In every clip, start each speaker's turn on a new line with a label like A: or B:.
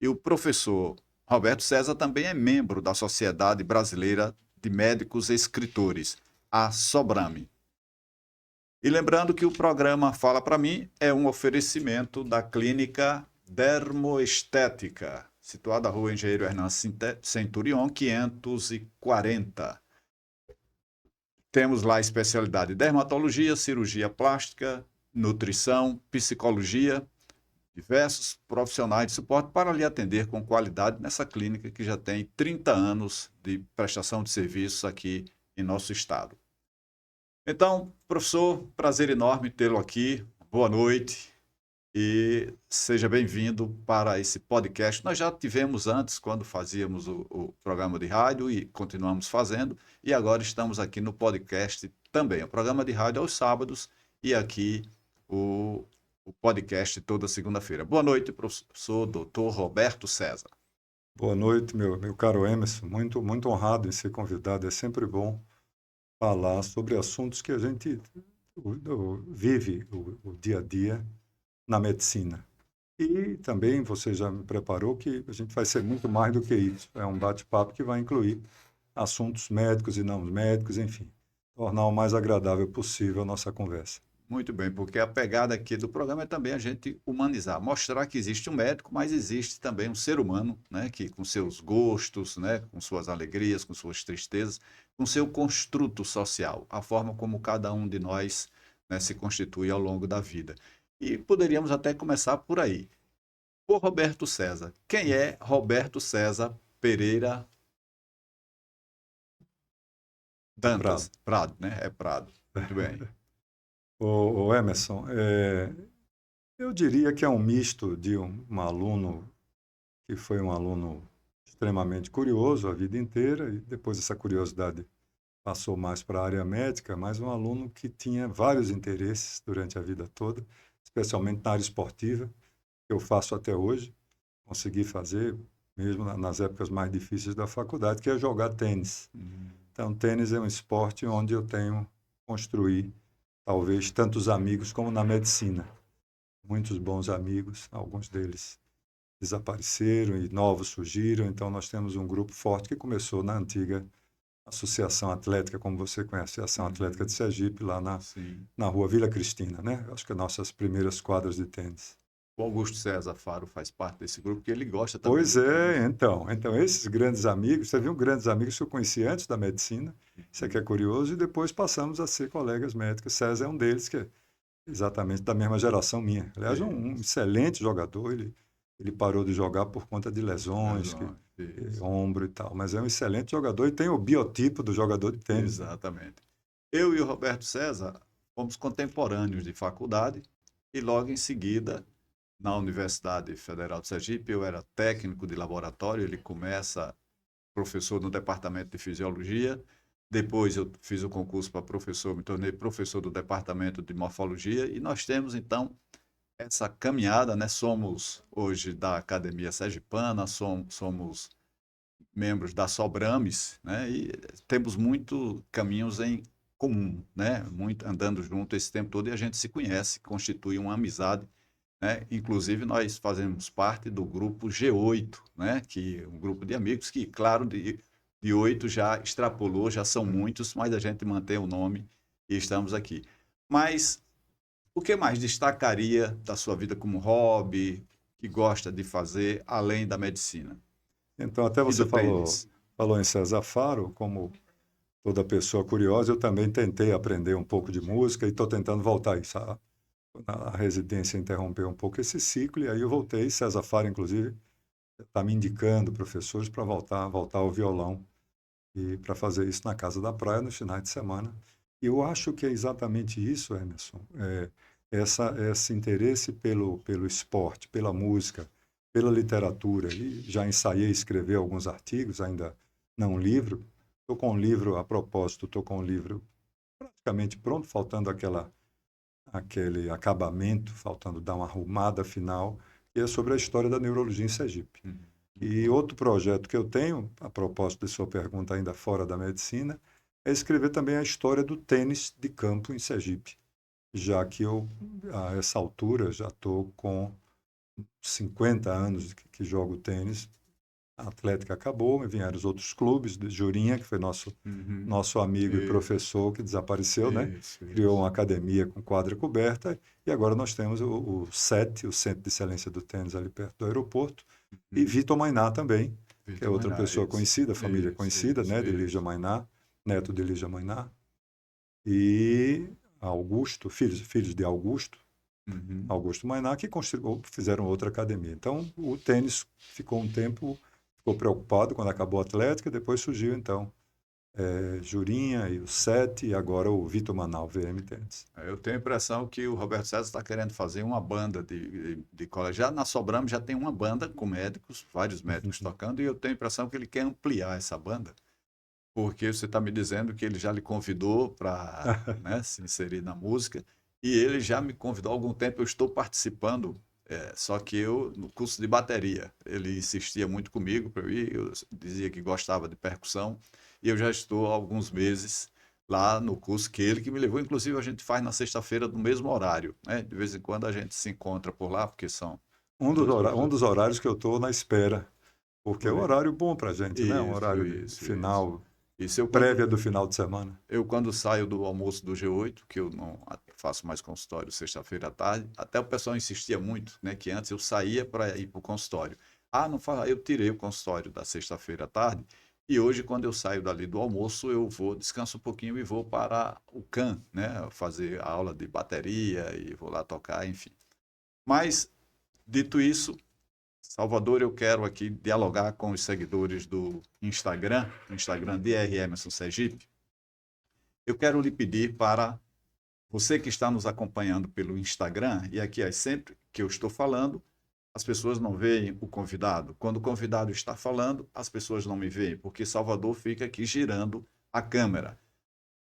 A: E o professor Roberto César também é membro da Sociedade Brasileira de Médicos Escritores, a SOBRAME. E lembrando que o programa Fala Para Mim é um oferecimento da Clínica Dermoestética, situada na Rua Engenheiro Hernan Centurion, 540. Temos lá a especialidade de dermatologia, cirurgia plástica, nutrição, psicologia, diversos profissionais de suporte para lhe atender com qualidade nessa clínica que já tem 30 anos de prestação de serviços aqui em nosso estado. Então, professor, prazer enorme tê-lo aqui. Boa noite e seja bem-vindo para esse podcast. Nós já tivemos antes, quando fazíamos o programa de rádio e continuamos fazendo, e agora estamos aqui no podcast também. O programa de rádio aos sábados e aqui o, o podcast toda segunda-feira. Boa noite, professor doutor Roberto César.
B: Boa noite, meu caro Emerson. Muito honrado em ser convidado. É sempre bom falar sobre assuntos que a gente vive o dia a dia na medicina. E também você já me preparou que a gente vai ser muito mais do que isso. É um bate-papo que vai incluir assuntos médicos e não médicos, enfim, tornar o mais agradável possível a nossa conversa.
A: Muito bem, porque a pegada aqui do programa é também a gente humanizar, mostrar que existe um médico, mas existe também um ser humano, né, que com seus gostos, né, com suas alegrias, com suas tristezas, com seu construto social, a forma como cada um de nós, né, se constitui ao longo da vida. E poderíamos até começar por aí. Por Roberto César. Quem é Roberto César Pereira
B: É Prado.
A: Dantas? Prado, né? É Prado. Muito bem.
B: O Emerson, eu diria que é um misto de um aluno que foi um aluno extremamente curioso a vida inteira e depois essa curiosidade passou mais para a área médica, mas um aluno que tinha vários interesses durante a vida toda, especialmente na área esportiva, que eu faço até hoje, consegui fazer mesmo nas épocas mais difíceis da faculdade, que é jogar tênis.
A: Hum.
B: Então, tênis é um esporte onde eu tenho construir talvez tantos amigos como na medicina. Muitos bons amigos, alguns deles desapareceram e novos surgiram. Então, nós temos um grupo forte que começou na antiga Associação Atlética, como você conhece, a Associação Atlética de Sergipe, lá
A: Sim.
B: na rua Vila Cristina, né? Acho que é nossas primeiras quadras de tênis.
A: O Augusto César Faro faz parte desse grupo, porque ele gosta também
B: Pois
A: do
B: é,
A: tênis.
B: então esses grandes amigos, você viu grandes amigos que eu conheci antes da medicina, isso aqui é
A: Uhum.
B: curioso, e depois passamos a ser colegas médicos. César é um deles, que é exatamente da mesma geração minha. Aliás, um
A: Isso.
B: excelente jogador, ele parou de jogar por conta de lesões,
A: Lesões. Isso.
B: ombro e tal, mas é um excelente jogador e tem o biotipo do jogador de tênis, né?
A: Exatamente. Eu e o Roberto César fomos contemporâneos de faculdade e logo em seguida, na Universidade Federal de Sergipe, eu era técnico de laboratório, ele começa professor no departamento de fisiologia. Depois eu fiz o concurso para professor, me tornei professor do departamento de morfologia e nós temos então essa caminhada, né? Somos hoje da Academia Sergipana, somos membros da Sobrames, né? E temos muito caminhos em comum, né? Muito andando junto esse tempo todo e a gente se conhece, constitui uma amizade, né? Inclusive nós fazemos parte do grupo G8, né? Que é um grupo de amigos que, claro, de 8 já extrapolou, já são muitos, mas a gente mantém o nome e estamos aqui. Mas o que mais destacaria da sua vida como hobby, que gosta de fazer, além da medicina
B: Então, até
A: e
B: você
A: do tênis?
B: falou em César Faro, como toda pessoa curiosa, eu também tentei aprender um pouco de música e estou tentando voltar a isso. A residência interrompeu um pouco esse ciclo e aí eu voltei. César Faro, inclusive, está me indicando professores para voltar ao violão e para fazer isso na Casa da Praia nos finais de semana. E eu acho que é exatamente isso, Emerson, esse interesse pelo esporte, pela música, pela literatura. E já ensaiei escrever alguns artigos, ainda não um livro. Estou com um livro, a propósito, estou com um livro praticamente pronto, faltando aquele acabamento, faltando dar uma arrumada final, que é sobre a história da neurologia em Sergipe.
A: Muito
B: E
A: bom.
B: outro projeto que eu tenho, a propósito de sua pergunta ainda fora da medicina, é escrever também a história do tênis de campo em Sergipe, já que eu, a essa altura, já estou com 50 anos que jogo tênis. A Atlética acabou, vieram os outros clubes, de Jurinha, que foi nosso amigo e
A: Isso,
B: professor, que desapareceu, né? Criou
A: isso.
B: uma academia com quadra coberta, e agora nós temos o CET, o Centro de Excelência do Tênis, ali perto do aeroporto, e Vitor Mainá também, que é
A: Vitor
B: outra
A: Mainar,
B: pessoa
A: isso.
B: conhecida, família conhecida, né? De Lígia Mainá, neto de Lígia Mainá, e Augusto, filhos de Augusto,
A: Uhum.
B: Augusto Mainá, que fizeram outra academia. Então, o tênis ficou um tempo, ficou preocupado quando acabou a Atlética, depois surgiu, então, Jurinha e o Sete, e agora o Vitor Manal, VM Tênis.
A: Eu tenho a impressão que o Roberto César está querendo fazer uma banda de colégio. Já na Sobramo já tem uma banda com médicos, vários médicos tocando, e eu tenho a impressão que ele quer ampliar essa banda, porque você está me dizendo que ele já lhe convidou para, né, se inserir na música, e ele já me convidou há algum tempo. Eu estou participando, só que eu no curso de bateria. Ele insistia muito comigo para eu ir, eu dizia que gostava de percussão, e eu já estou há alguns meses lá no curso que ele que me levou. Inclusive, a gente faz na sexta-feira no mesmo horário, né? De vez em quando a gente se encontra por lá, porque são
B: Um
A: outros.
B: dos horários que eu estou na espera, porque é um
A: Foi.
B: horário bom para a gente, né? Um
A: Isso,
B: horário de
A: isso, isso.
B: final,
A: Isso eu
B: prévia
A: quando
B: do final de semana.
A: Eu, quando saio do almoço do G8, que eu não faço mais consultório sexta-feira à tarde, até o pessoal insistia muito, né, que antes eu saía para ir para o consultório. Ah, não fala, eu tirei o consultório da sexta-feira à tarde, e hoje, quando eu saio dali do almoço, eu vou, descanso um pouquinho e vou para o CAN, né, fazer a aula de bateria e vou lá tocar, enfim. Mas, dito isso, Salvador, eu quero aqui dialogar com os seguidores do Instagram DR Emerson Sergipe. Eu quero lhe pedir para você que está nos acompanhando pelo Instagram, e aqui é sempre que eu estou falando, as pessoas não veem o convidado. Quando o convidado está falando, as pessoas não me veem, porque Salvador fica aqui girando a câmera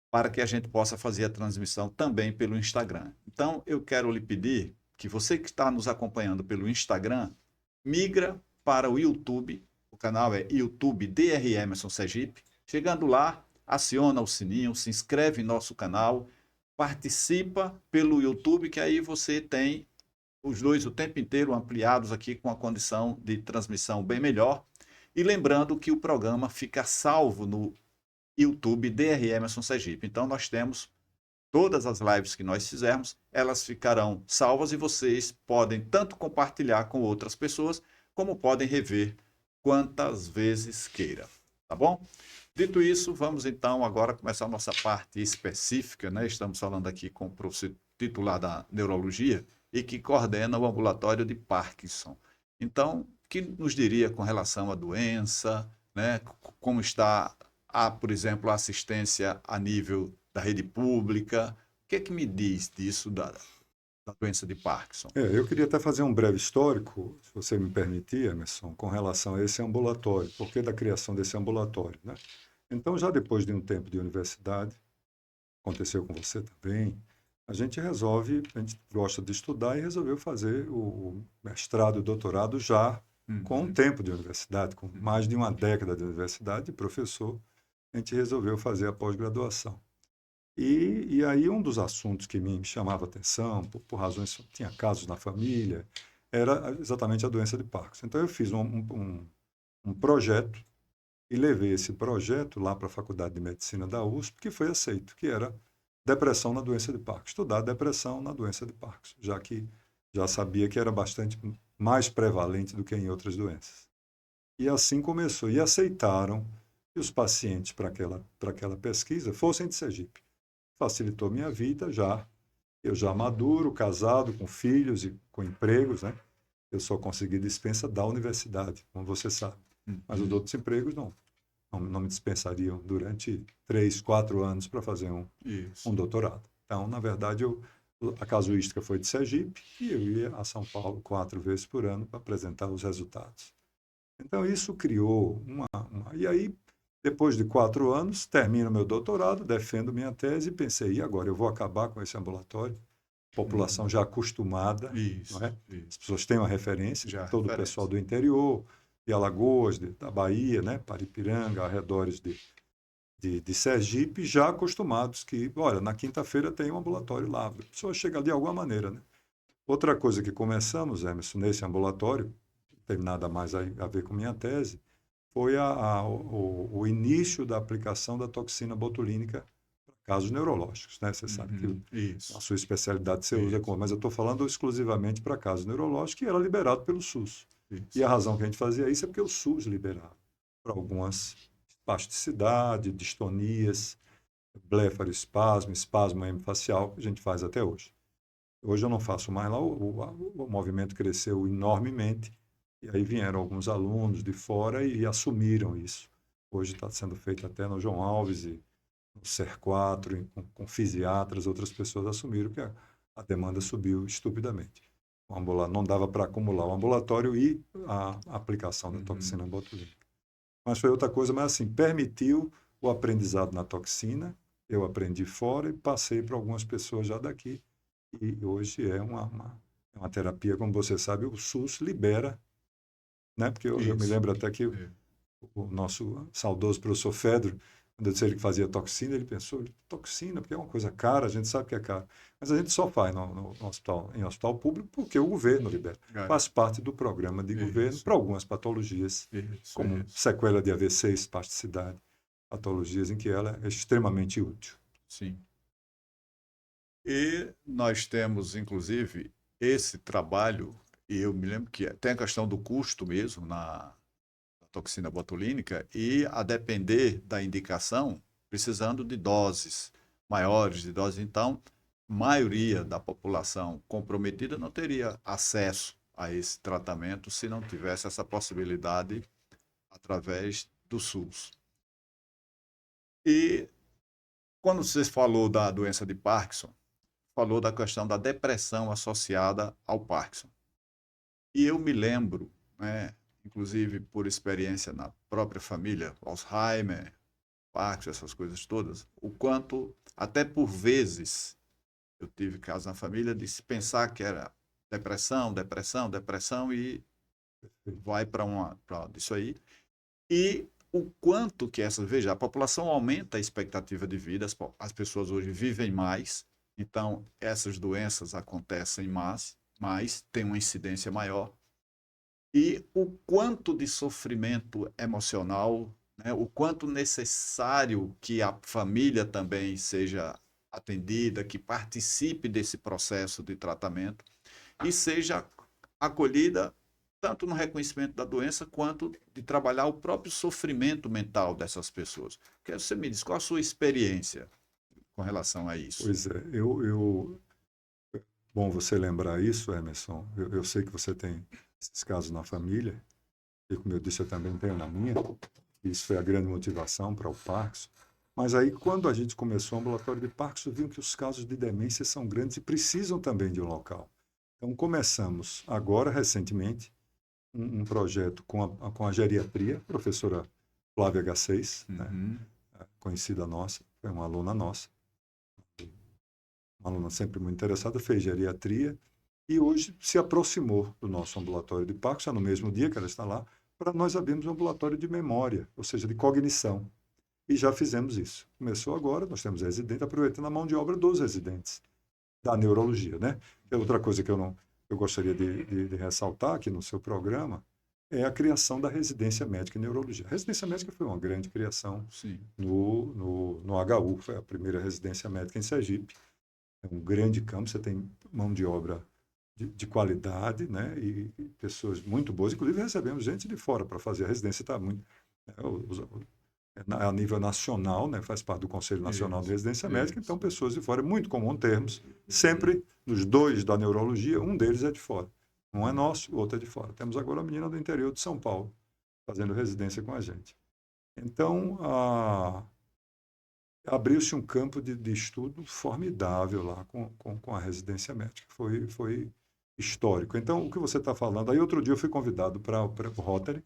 A: para que a gente possa fazer a transmissão também pelo Instagram. Então, eu quero lhe pedir que você que está nos acompanhando pelo Instagram, migra para o YouTube. O canal é YouTube DR Emerson Sergipe. Chegando lá, aciona o sininho, se inscreve em nosso canal, participa pelo YouTube, que aí você tem os dois o tempo inteiro ampliados aqui com a condição de transmissão bem melhor. E lembrando que o programa fica salvo no YouTube DR Emerson Sergipe. Então nós temos todas as lives que nós fizermos, elas ficarão salvas e vocês podem tanto compartilhar com outras pessoas, como podem rever quantas vezes queira. Tá bom? Dito isso, vamos então agora começar a nossa parte específica, né? Estamos falando aqui com o professor titular da neurologia e que coordena o ambulatório de Parkinson. Então, o que nos diria com relação à doença, né? Como está, por exemplo, a assistência a nível da rede pública? O que é que me diz disso da doença de Parkinson?
B: Eu queria até fazer um breve histórico, se você me permitir, Emerson, com relação a esse ambulatório, por que da criação desse ambulatório, né? Então, já depois de um tempo de universidade, aconteceu com você também, a gente gosta de estudar e resolveu fazer o mestrado, o doutorado já com um
A: Uhum,
B: tempo de universidade, com mais de uma década de universidade, de professor, a gente resolveu fazer a pós-graduação. E aí um dos assuntos que me chamava atenção, por razões, tinha casos na família, era exatamente a doença de Parkinson. Então eu fiz um projeto e levei esse projeto lá para a Faculdade de Medicina da USP, que foi aceito, que era depressão na doença de Parkinson, estudar depressão na doença de Parkinson, já que já sabia que era bastante mais prevalente do que em outras doenças. E assim começou. E aceitaram que os pacientes para aquela pesquisa fossem de Sergipe. Facilitou minha vida já. Eu já maduro, casado, com filhos e com empregos, né? Eu só consegui dispensa da universidade, como você sabe. Mas os
A: uhum.
B: outros empregos não me dispensariam durante 3, 4 anos para fazer um
A: Isso.
B: doutorado. Então, na verdade, a casuística foi de Sergipe e eu ia a São Paulo 4 vezes por ano para apresentar os resultados. Então, isso criou E aí, depois de 4 anos, termino meu doutorado, defendo minha tese e pensei, e agora? Eu vou acabar com esse ambulatório? População
A: Uhum.
B: já acostumada, não
A: Isso,
B: é? As
A: isso.
B: pessoas têm uma referência,
A: Já
B: todo o pessoal
A: referência.
B: do interior, de Alagoas, da Bahia, né? Paripiranga, arredores de Sergipe, já acostumados que, olha, na quinta-feira tem um ambulatório lá. A pessoa chega ali de alguma maneira, né? Outra coisa que começamos, Emerson, nesse ambulatório, não tem nada mais a ver com minha tese, foi o início da aplicação da toxina botulínica para casos neurológicos, né? Você sabe que a
A: Isso,
B: sua especialidade você usa,
A: isso,
B: mas eu estou falando exclusivamente para casos neurológicos e era liberado pelo SUS. E
A: isso.
B: a razão que a gente fazia isso é porque o SUS liberava para algumas espasticidade, distonias, blefaroespasmo, espasmo hemifacial, que a gente faz até hoje. Hoje eu não faço mais lá, o movimento cresceu enormemente, e aí vieram alguns alunos de fora e assumiram isso. Hoje está sendo feito até no João Alves e no SER4, com fisiatras, outras pessoas assumiram que a demanda subiu estupidamente. Não dava para acumular o ambulatório e a aplicação da toxina botulínica. Mas foi outra coisa, mas assim, permitiu o aprendizado na toxina, eu aprendi fora e passei para algumas pessoas já daqui. E hoje é uma terapia, como você sabe, o SUS libera, né? Porque eu me
A: Isso.
B: lembro até que
A: É.
B: o nosso saudoso professor Fedro, quando eu disse a ele que fazia toxina, ele pensou, toxina, porque é uma coisa cara, a gente sabe que é caro. Mas a gente só faz no hospital, em hospital público porque o governo libera. Faz parte do programa de governo
A: Isso,
B: para algumas patologias,
A: isso,
B: como
A: isso.
B: sequela de AVC, espasticidade, patologias em que ela é extremamente útil.
A: Sim. E nós temos, inclusive, esse trabalho, e eu me lembro que tem a questão do custo mesmo na toxina botulínica, e a depender da indicação, precisando de doses maiores, de doses. Então, maioria da população comprometida não teria acesso a esse tratamento se não tivesse essa possibilidade através do SUS. E quando você falou da doença de Parkinson, falou da questão da depressão associada ao Parkinson. E eu me lembro, né, inclusive por experiência na própria família, Alzheimer, Parkinson, essas coisas todas, o quanto, até por vezes, eu tive casos na família de se pensar que era depressão, depressão, depressão e vai para isso aí. E o quanto que essas, veja, a população aumenta a expectativa de vida, as pessoas hoje vivem mais, então essas doenças acontecem mais, tem uma incidência maior. E o quanto de sofrimento emocional, né, o quanto necessário que a família também seja atendida, que participe desse processo de tratamento e seja acolhida tanto no reconhecimento da doença quanto de trabalhar o próprio sofrimento mental dessas pessoas. Quero que você me diz qual a sua experiência com relação a isso.
B: Pois é, bom você lembrar isso, Emerson. Eu sei que você tem esses casos na família, e como eu disse, eu também tenho na minha. Isso foi a grande motivação para o Parkinson. Mas aí, quando a gente começou o ambulatório de Parkinson, viu que os casos de demência são grandes e precisam também de um local. Então, começamos agora, recentemente, um projeto com a geriatria, professora Flávia H6, né,
A: Uhum.
B: conhecida nossa, foi uma aluna nossa, uma aluna sempre muito interessada, fez geriatria e hoje se aproximou do nosso ambulatório de Parkinson, no mesmo dia que ela está lá, para nós abrirmos um ambulatório de memória, ou seja, de cognição. E já fizemos isso. Começou agora, nós temos residente, aproveitando a mão de obra dos residentes da neurologia, né? É outra coisa que eu gostaria de ressaltar aqui no seu programa é a criação da residência médica em neurologia. A residência médica foi uma grande criação
A: Sim.
B: no HU, foi a primeira residência médica em Sergipe. É um grande campo, você tem mão de obra de qualidade, né? E pessoas muito boas. Inclusive, recebemos gente de fora para fazer. A residência está muito. Né, a nível nacional, né, faz parte do Conselho Nacional de
A: Isso,
B: Residência Médica, então
A: isso.
B: pessoas de fora, é muito comum termos, sempre nos dois da neurologia, um deles é de fora. Um é nosso, o outro é de fora. Temos agora a menina do interior de São Paulo, fazendo residência com a gente. Então, abriu-se um campo de estudo formidável lá com a residência médica. Foi histórico. Então, o que você está falando, aí outro dia eu fui convidado para o Rotary,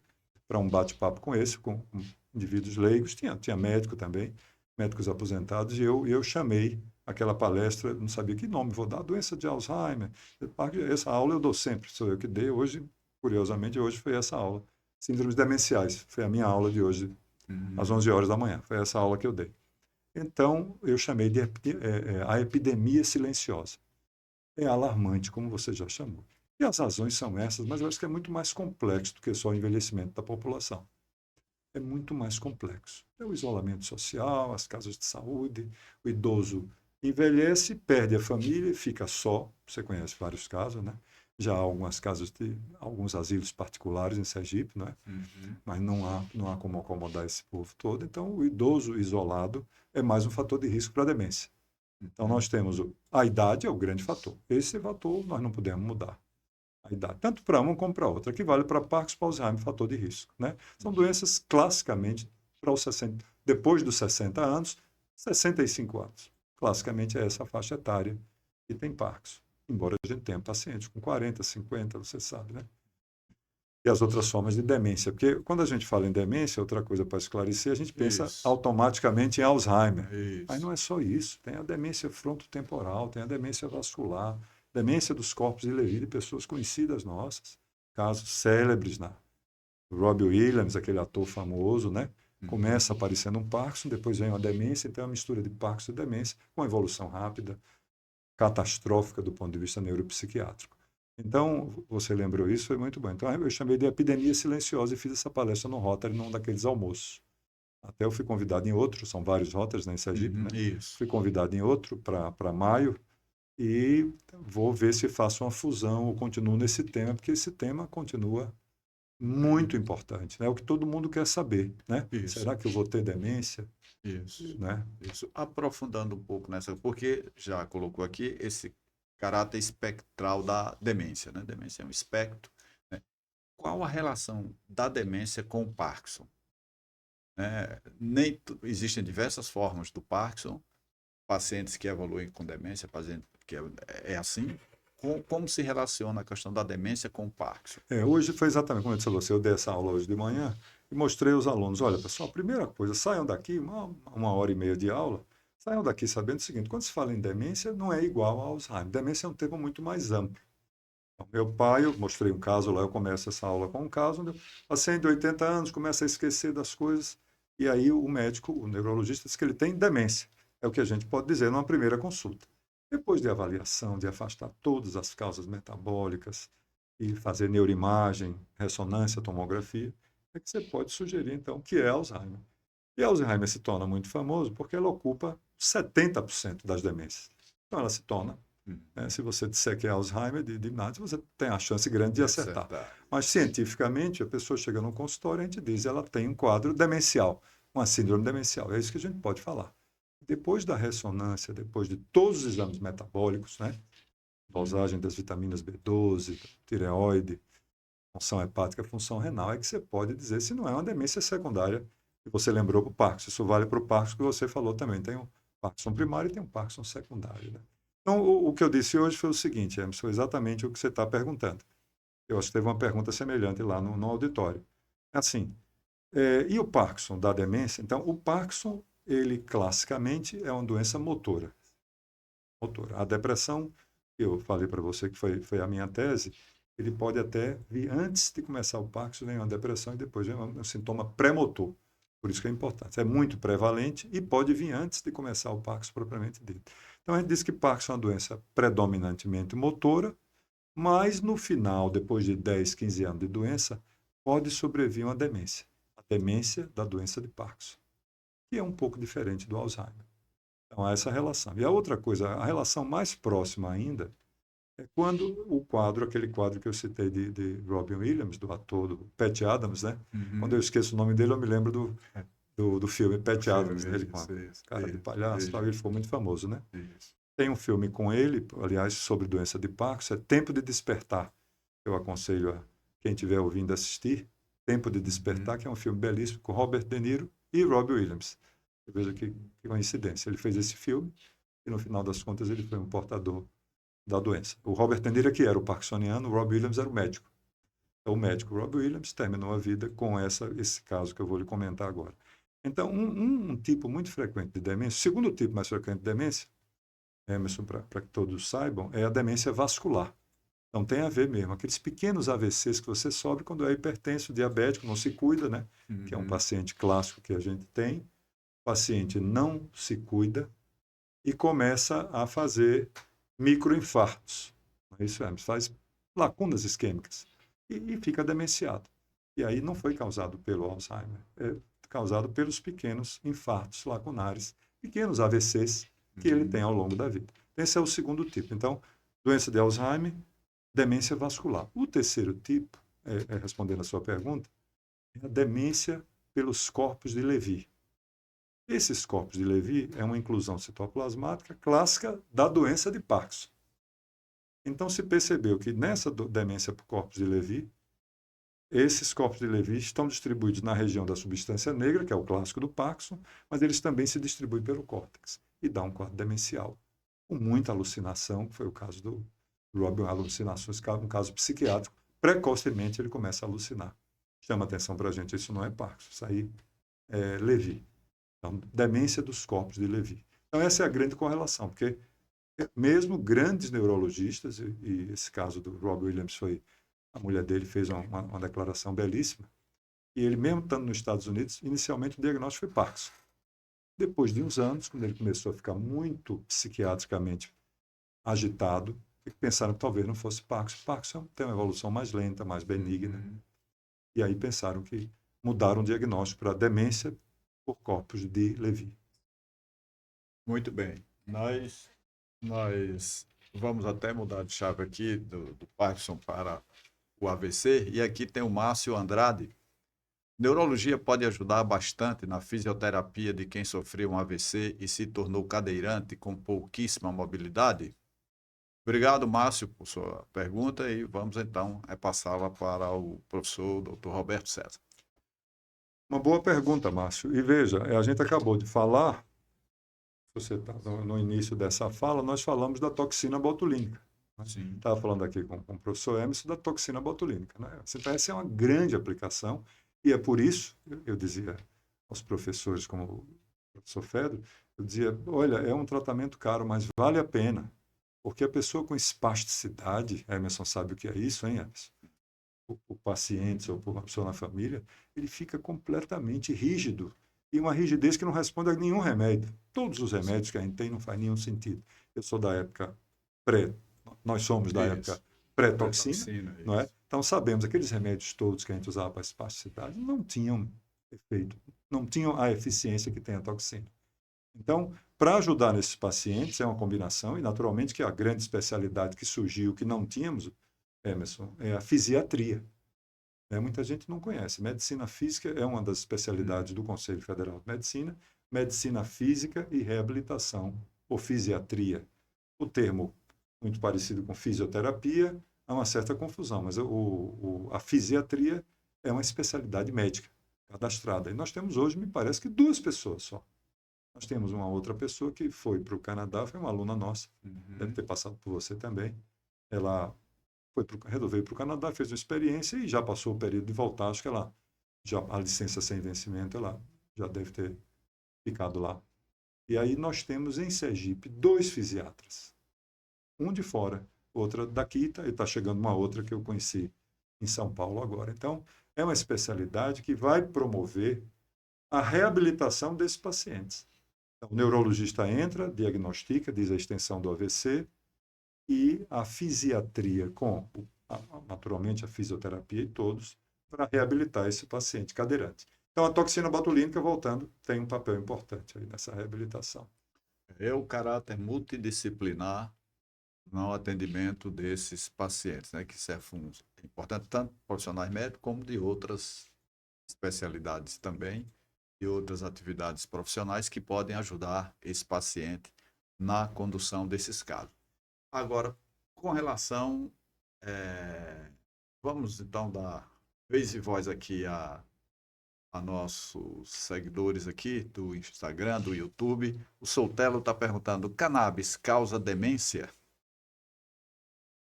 B: para um bate-papo com esse, com indivíduos leigos, tinha médico também, médicos aposentados, e eu chamei aquela palestra, não sabia que nome, vou dar, doença de Alzheimer. Essa aula eu dou sempre, sou eu que dei, hoje, curiosamente, hoje foi essa aula. Síndromes demenciais, foi a minha aula de hoje, às
A: Uhum.
B: 11 horas da manhã, foi essa aula que eu dei. Então, eu chamei de a epidemia silenciosa. é alarmante, como você já chamou. E as razões são essas, mas eu acho que é muito mais complexo do que só o envelhecimento da população. É muito mais complexo. É o isolamento social, as casas de saúde, o idoso envelhece, perde a família e fica só. Você conhece vários casos, né? Já há algumas casas de alguns asilos particulares em Sergipe, né?
A: Uhum.
B: Mas não há como acomodar esse povo todo. Então, o idoso isolado é mais um fator de risco para a demência. Então,
A: Uhum.
B: nós temos a idade é o grande fator. Esse fator nós não podemos mudar. A idade, tanto para uma como para outra, que vale para Parkinson, para Alzheimer, fator de risco, né? São doenças classicamente para os 60, depois dos 60 anos, 65 anos. Classicamente é essa faixa etária que tem Parkinson. Embora a gente tenha pacientes com 40, 50, você sabe, né? E as outras formas de demência, porque quando a gente fala em demência, outra coisa para esclarecer, a gente pensa
A: Isso,
B: automaticamente em Alzheimer. Mas
A: isso.
B: não é só isso, tem a demência frontotemporal, tem a demência vascular, demência dos corpos de Levy de pessoas conhecidas nossas, casos célebres, né? Robbie Williams, aquele ator famoso, né?
A: Uhum.
B: Começa aparecendo um Parkinson, depois vem uma demência, então é uma mistura de Parkinson e demência, com evolução rápida, catastrófica do ponto de vista neuropsiquiátrico. Então, você lembrou isso, foi muito bom. Então, eu chamei de epidemia silenciosa e fiz essa palestra no Rotary, num daqueles almoços. Até eu fui convidado em outro, são vários Rotaries, né, em Sergipe,
A: Uhum.
B: né?
A: Isso.
B: Fui convidado em outro para maio e vou ver se faço uma fusão ou continuo nesse tema, porque esse tema continua muito importante, né? É o que todo mundo quer saber, né?
A: Isso.
B: Será que eu vou ter demência,
A: Isso.
B: né?
A: Isso. Aprofundando um pouco nessa, porque já colocou aqui esse caráter espectral da demência, né? Demência é um espectro, né? Qual a relação da demência com o Parkinson? Existem diversas formas do Parkinson, pacientes que evoluem com demência, paciente que é assim. Como se relaciona a questão da demência com o Parkinson?
B: Hoje foi exatamente como eu disse a você, eu dei essa aula hoje de manhã e mostrei aos alunos, olha pessoal, primeira coisa, saiam daqui, uma hora e meia de aula, saiam daqui sabendo o seguinte, quando se fala em demência, não é igual ao Alzheimer. Demência é um termo muito mais amplo. Então, meu pai, eu mostrei um caso lá, eu começo essa aula com um caso, onde o paciente de 80 anos começa a esquecer das coisas, e aí o médico, o neurologista, diz que ele tem demência. É o que a gente pode dizer numa primeira consulta. Depois de avaliação, de afastar todas as causas metabólicas e fazer neuroimagem, ressonância, tomografia, é que você pode sugerir, então, que é Alzheimer. E Alzheimer se torna muito famoso porque ela ocupa 70% das demências. Então, ela se torna,
A: Hum.
B: né, se você disser que é Alzheimer de nada, você tem a chance grande de
A: De
B: acertar.
A: acertar.
B: Mas, cientificamente, a pessoa chega no consultório e a gente diz ela tem um quadro demencial, uma síndrome demencial. É isso que a gente pode falar. Depois da ressonância, depois de todos os exames metabólicos, né, dosagem das vitaminas B12, tireoide, função hepática, função renal, é que você pode dizer se não é uma demência secundária que você lembrou para o Parkinson. Isso vale para o Parkinson que você falou também. Tem um Parkinson primário e tem um Parkinson secundário. Né? Então, o que eu disse hoje foi o seguinte, Emerson, foi exatamente o que você está perguntando. Eu acho que teve uma pergunta semelhante lá no auditório. Assim, e o Parkinson da demência? Então, o Parkinson, ele classicamente é uma doença motora. A depressão, que eu falei para você que foi a minha tese, ele pode até vir antes de começar o Parkinson, vem uma depressão e depois vem um sintoma pré-motor. Por isso que é importante. É muito prevalente e pode vir antes de começar o Parkinson propriamente dito. Então a gente diz que Parkinson é uma doença predominantemente motora, mas no final, depois de 10, 15 anos de doença, pode sobrevir uma demência. A demência da doença de Parkinson, que é um pouco diferente do Alzheimer. Então, há essa relação. E a outra coisa, a relação mais próxima ainda, é quando o quadro, aquele quadro que eu citei de Robin Williams, do ator do Pat Adams, né? Quando eu
A: Uhum.
B: esqueço o nome dele, eu me lembro do filme
A: Do
B: Pat Adams,
A: filme,
B: dele com a
A: isso, isso,
B: cara de
A: isso,
B: palhaço, tal,
A: isso,
B: ele ficou muito famoso, né?
A: isso.
B: Tem um filme com ele, aliás, sobre doença de Parkinson, é Tempo de Despertar. Eu aconselho a quem estiver ouvindo assistir, Tempo de
A: Uhum.
B: Despertar, que é um filme belíssimo com Robert De Niro e Robin Williams. Veja que coincidência. Ele fez esse filme e, no final das contas, ele foi um portador da doença. O Robert De Niro que era o parkinsoniano, o Robin Williams era o médico. Então, o médico Robin Williams terminou a vida com esse caso que eu vou lhe comentar agora. Então, um tipo muito frequente de demência, o segundo tipo mais frequente de demência, Emerson, para que todos saibam, é a demência vascular. Então, tem a ver mesmo. Aqueles pequenos AVCs que você sofre quando é hipertenso, diabético, não se cuida, né? Que é um
A: Uhum.
B: paciente clássico que a gente tem. O paciente não se cuida e começa a fazer microinfartos. Isso é, faz lacunas isquêmicas e fica demenciado. E aí não foi causado pelo Alzheimer, é causado pelos pequenos infartos lacunares, pequenos AVCs que ele tem ao longo da vida. Esse é o segundo tipo. Então, doença de Alzheimer, demência vascular. O terceiro tipo, respondendo a sua pergunta, é a demência pelos corpos de Levy. Esses corpos de Levy é uma inclusão citoplasmática clássica da doença de Parkinson. Então, se percebeu que nessa demência por corpos de Levy, esses corpos de Levy estão distribuídos na região da substância negra, que é o clássico do Parkinson, mas eles também se distribuem pelo córtex e dá um quadro demencial, com muita alucinação, que foi o caso do Robin, alucinações, um caso psiquiátrico. Precocemente ele começa a alucinar. Chama atenção para a gente, isso não é Parkinson, isso aí é Levy. Então, demência dos corpos de Levy. Então, essa é a grande correlação, porque mesmo grandes neurologistas, e esse caso do Rob Williams foi, a mulher dele fez uma declaração belíssima, e ele mesmo estando nos Estados Unidos, inicialmente o diagnóstico foi Parkinson. Depois de uns anos, quando ele começou a ficar muito psiquiatricamente agitado, pensaram que talvez não fosse Parkinson. Parkinson tem uma evolução mais lenta, mais benigna. E aí pensaram que mudaram o diagnóstico para demência por corpos de Levy.
A: Muito bem. Nós vamos até mudar de chave aqui do Parkinson para o AVC. E aqui tem o Márcio Andrade. Neurologia pode ajudar bastante na fisioterapia de quem sofreu um AVC e se tornou cadeirante com pouquíssima mobilidade? Obrigado, Márcio, por sua pergunta e vamos então passá-la para o professor Dr. Roberto César.
B: Uma boa pergunta, Márcio. E veja, a gente acabou de falar, você está no início dessa fala, nós falamos da toxina botulínica. Né? Estava falando aqui com o professor Emerson da toxina botulínica. Né? Essa é uma grande aplicação e é por isso, eu dizia aos professores, como o professor Fedro, eu dizia, olha, é um tratamento caro, mas vale a pena. Porque a pessoa com espasticidade, Emerson sabe o que é isso, hein, Emerson? O paciente ou por uma pessoa na família, ele fica completamente rígido. E uma rigidez que não responde a nenhum remédio. Todos os remédios que a gente tem não faz nenhum sentido. Eu sou da época nós somos da época pré-toxina, não é? Então sabemos, aqueles remédios todos que a gente usava para espasticidade não tinham efeito, não tinham a eficiência que tem a toxina. Então, para ajudar nesses pacientes, é uma combinação, e naturalmente que a grande especialidade que surgiu, que não tínhamos, Emerson, é a fisiatria. Muita gente não conhece. Medicina física é uma das especialidades do Conselho Federal de Medicina, medicina física e reabilitação, ou fisiatria. O termo, muito parecido com fisioterapia, há uma certa confusão, mas a fisiatria é uma especialidade médica cadastrada. E nós temos hoje, me parece que 2 pessoas só. Nós temos uma outra pessoa que foi para o Canadá, foi uma aluna nossa, deve ter passado por você também. Ela resolveu ir para o Canadá, fez uma experiência e já passou o período de voltar. Acho que a licença sem vencimento, ela já deve ter ficado lá. E aí nós temos em Sergipe 2 fisiatras. Um de fora, outra daqui, e está chegando uma outra que eu conheci em São Paulo agora. Então, é uma especialidade que vai promover a reabilitação desses pacientes. Então, o neurologista entra, diagnostica, diz a extensão do AVC, e a fisiatria com, naturalmente, a fisioterapia e todos, para reabilitar esse paciente cadeirante. Então, a toxina botulínica, voltando, tem um papel importante aí nessa reabilitação.
A: É o caráter multidisciplinar no atendimento desses pacientes, né, que isso é importante tanto profissionais médicos como de outras especialidades também e outras atividades profissionais que podem ajudar esse paciente na condução desses casos. Agora, com relação, vamos então dar vez e voz aqui a nossos seguidores aqui do Instagram, do YouTube. O Soutelo está perguntando, cannabis causa demência?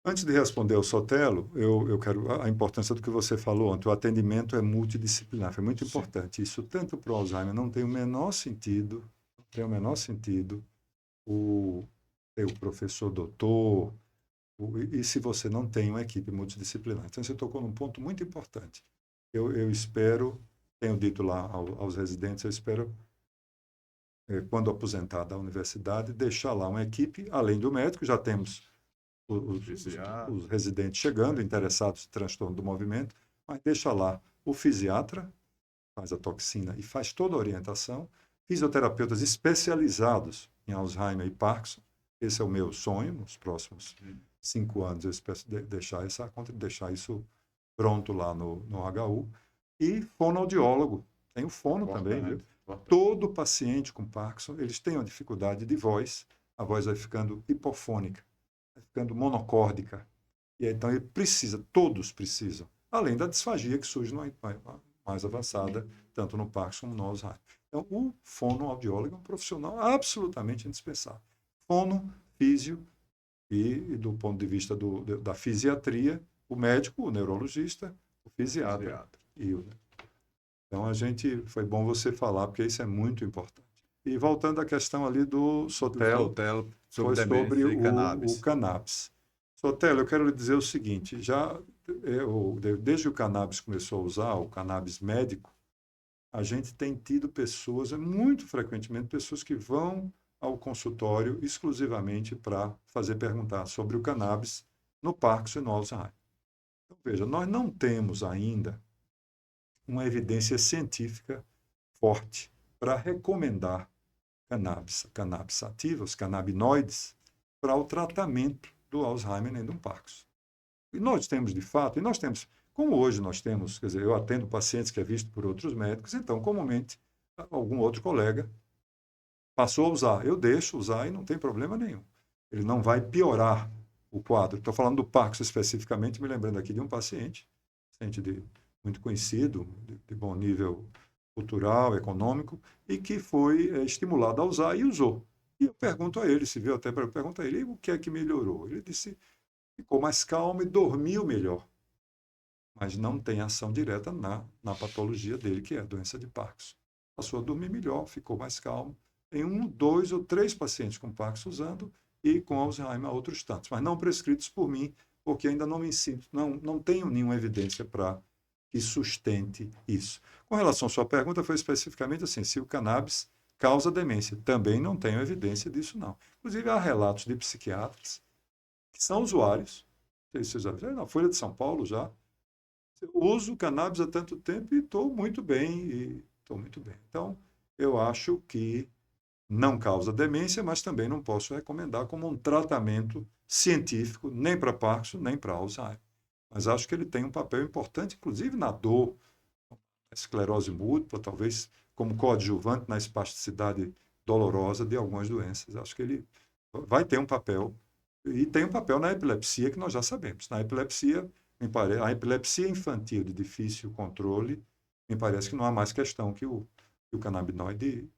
B: Antes de responder ao Sotelo, eu quero a importância do que você falou ontem. O atendimento é multidisciplinar, foi muito importante. Isso tanto para o Alzheimer não tem o menor sentido, ter o professor doutor, e se você não tem uma equipe multidisciplinar. Então, você tocou num ponto muito importante. Eu espero, tenho dito lá aos residentes, eu espero quando aposentar da universidade, deixar lá uma equipe, além do médico, já temos os residentes chegando, interessados em transtorno do movimento, mas deixa lá o fisiatra, faz a toxina e faz toda a orientação, fisioterapeutas especializados em Alzheimer e Parkinson. Esse é o meu sonho, nos próximos 5 anos, eu espero deixar isso pronto lá no HU. E fonoaudiólogo, tem o fono também, viu? Todo paciente com Parkinson, eles têm uma dificuldade de voz, a voz vai ficando hipofônica, vai ficando monocórdica. E então ele precisa, todos precisam, além da disfagia que surge mais avançada, tanto no Parkinson como no Alzheimer. Então, o fonoaudiólogo é um profissional absolutamente indispensável. Fono, físio e do ponto de vista da fisiatria, o médico, o neurologista, o fisiatra. Então, foi bom você falar, porque isso é muito importante. E voltando à questão ali do Sotelo, foi sobre o cannabis. Sotelo, eu quero lhe dizer o seguinte, desde que o cannabis começou a usar, o cannabis médico, a gente tem tido pessoas, muito frequentemente, pessoas que vão ao consultório exclusivamente para perguntar sobre o cannabis no Parkinson e no Alzheimer. Então, veja, nós não temos ainda uma evidência científica forte para recomendar cannabis sativa, os canabinoides, para o tratamento do Alzheimer nem do Parkinson. E nós temos, de fato, como hoje nós temos, quer dizer, eu atendo pacientes que é visto por outros médicos, então, comumente, algum outro colega passou a usar. Eu deixo usar e não tem problema nenhum. Ele não vai piorar o quadro. Estou falando do Parkinson especificamente, me lembrando aqui de um paciente muito conhecido, de bom nível cultural, econômico, e que foi estimulado a usar e usou. E eu pergunto a ele, se viu até para eu perguntar a ele, o que é que melhorou? Ele disse, ficou mais calmo e dormiu melhor. Mas não tem ação direta na patologia dele, que é a doença de Parkinson. Passou a dormir melhor, ficou mais calmo. Tem 1, 2 ou 3 pacientes com Parkinson usando e com Alzheimer outros tantos, mas não prescritos por mim, porque ainda não me sinto, não tenho nenhuma evidência para que sustente isso. Com relação à sua pergunta, foi especificamente assim, se o cannabis causa demência. Também não tenho evidência disso, não. Inclusive, há relatos de psiquiatras que são usuários, não sei se vocês já viram, na Folha de São Paulo já, eu uso cannabis há tanto tempo e estou muito bem. Então, eu acho que não causa demência, mas também não posso recomendar como um tratamento científico, nem para Parkinson, nem para Alzheimer. Mas acho que ele tem um papel importante, inclusive na dor, na esclerose múltipla, talvez como coadjuvante na espasticidade dolorosa de algumas doenças. Acho que ele vai ter um papel, e tem um papel na epilepsia, que nós já sabemos. Na epilepsia, a epilepsia infantil de difícil controle, me parece que não há mais questão que o canabinoide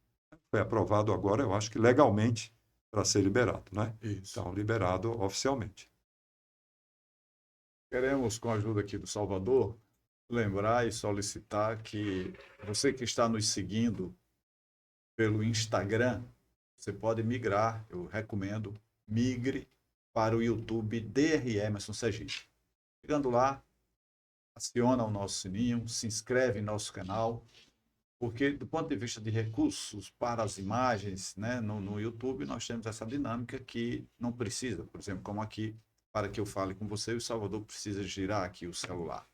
B: foi aprovado agora, eu acho que legalmente, para ser liberado, né?
A: Isso.
B: Então, liberado oficialmente.
A: Queremos, com a ajuda aqui do Salvador, lembrar e solicitar que você que está nos seguindo pelo Instagram, você pode migrar, eu recomendo, migre para o YouTube DR Emerson Sergipe. Chegando lá, aciona o nosso sininho, se inscreve em nosso canal, porque do ponto de vista de recursos para as imagens, né, no YouTube, nós temos essa dinâmica que não precisa, por exemplo, como aqui, para que eu fale com você, o Salvador precisa girar aqui o celular.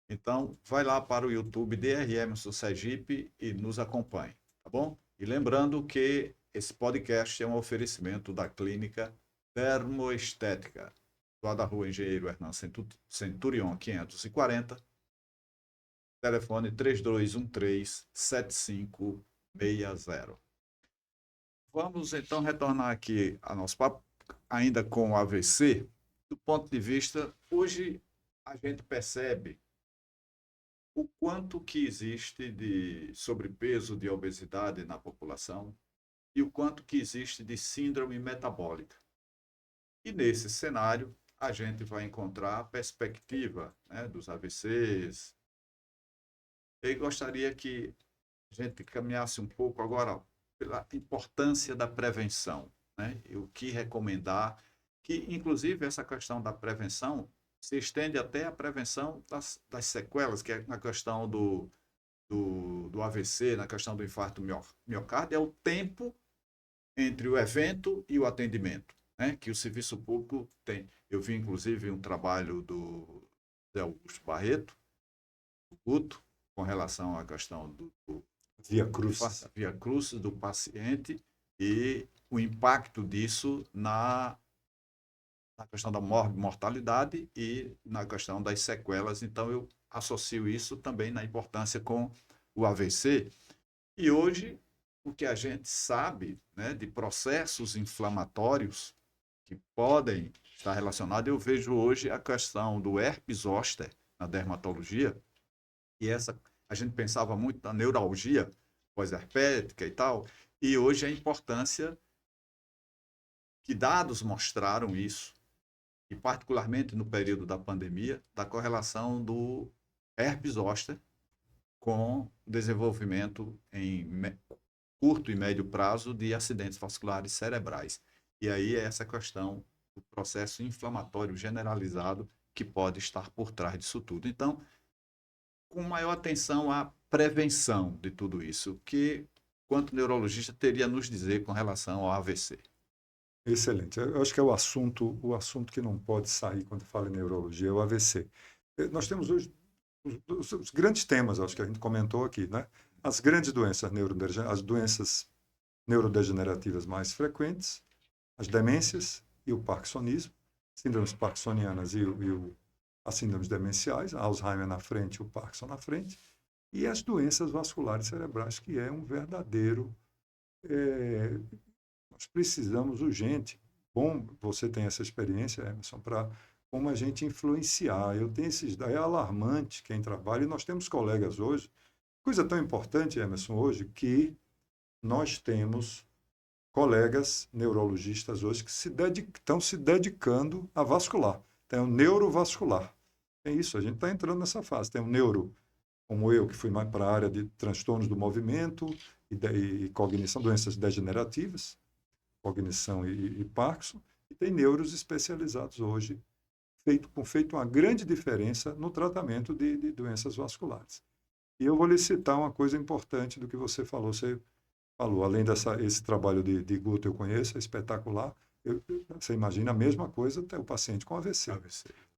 A: Então, vai lá para o YouTube DR Emerson Sergipe e nos acompanhe, tá bom? E lembrando que esse podcast é um oferecimento da Clínica Termoestética, lá da Rua Engenheiro Hernan Centurion 540, telefone 3213-7560. Vamos então retornar aqui a nosso papo, ainda com o AVC, do ponto de vista, hoje a gente percebe o quanto que existe de sobrepeso, de obesidade na população e o quanto que existe de síndrome metabólica. E nesse cenário, a gente vai encontrar a perspectiva, né, dos AVCs. Eu gostaria que a gente caminhasse um pouco agora pela importância da prevenção, né? E o que recomendar, que inclusive essa questão da prevenção se estende até a prevenção das sequelas, que é a questão do do AVC, na questão do infarto miocárdio, é o tempo entre o evento e o atendimento, né? Que o serviço público tem. Eu vi, inclusive, um trabalho do Zé Augusto Barreto, do Guto, com relação à questão do
B: Via Cruz.
A: via crucis do paciente e o impacto disso na questão da mortalidade e na questão das sequelas. Então, eu associo isso também na importância com o AVC. E hoje, o que a gente sabe, né, de processos inflamatórios que podem estar relacionados, eu vejo hoje a questão do herpes zoster na dermatologia, e essa a gente pensava muito na neuralgia pós-herpética e tal, e hoje a importância que dados mostraram isso, e particularmente no período da pandemia, da correlação do herpes zoster com o desenvolvimento em curto e médio prazo de acidentes vasculares cerebrais. E aí é essa questão do processo inflamatório generalizado que pode estar por trás disso tudo. Então, com maior atenção à prevenção de tudo isso, que quanto neurologista teria a nos dizer com relação ao AVC?
B: Excelente. Eu acho que é o assunto que não pode sair quando fala em neurologia, é o AVC. Nós temos hoje os grandes temas, acho que a gente comentou aqui, né? As grandes doenças as doenças neurodegenerativas mais frequentes, as demências e o parkinsonismo, síndromes parkinsonianas as síndromes demenciais, a Alzheimer na frente e o Parkinson na frente, e as doenças vasculares cerebrais, que é um verdadeiro nós precisamos urgente. Bom, você tem essa experiência, Emerson, para como a gente influenciar. Eu tenho esses dados, é alarmante quem trabalha, e nós temos colegas hoje, coisa tão importante, Emerson, hoje, que nós temos colegas neurologistas hoje que estão se dedicando a vascular. Tem o neurovascular. É isso, a gente está entrando nessa fase. Tem o neuro, como eu, que fui mais para a área de transtornos do movimento e cognição, doenças degenerativas, cognição e Parkinson, e tem neuros especializados hoje, feito uma grande diferença no tratamento de doenças vasculares. E eu vou lhe citar uma coisa importante do que você falou. Você falou, além esse trabalho de Guto eu conheço, é espetacular. Você imagina a mesma coisa até o paciente com AVC.